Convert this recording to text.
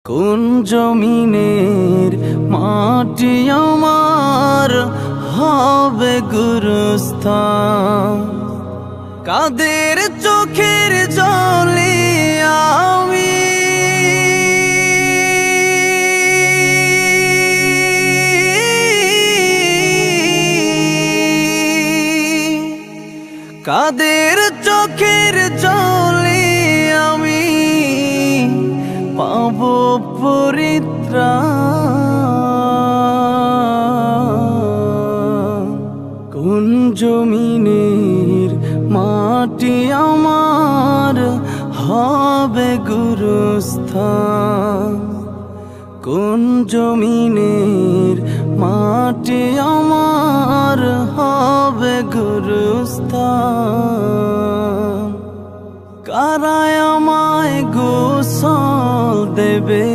কোন জমিনের মাটি আমার হবে গুরুস্থান? কাদের চোখের জলে আমি কাদের চোখের জলে আমি পাব পরিত্রাণ? কোন জমিনের মাটি আমার হবে গুরুস্থান? কোন জমিনের মাটি আমার হবে গুরুস্থান? কারা আমায় গোসল দেবে?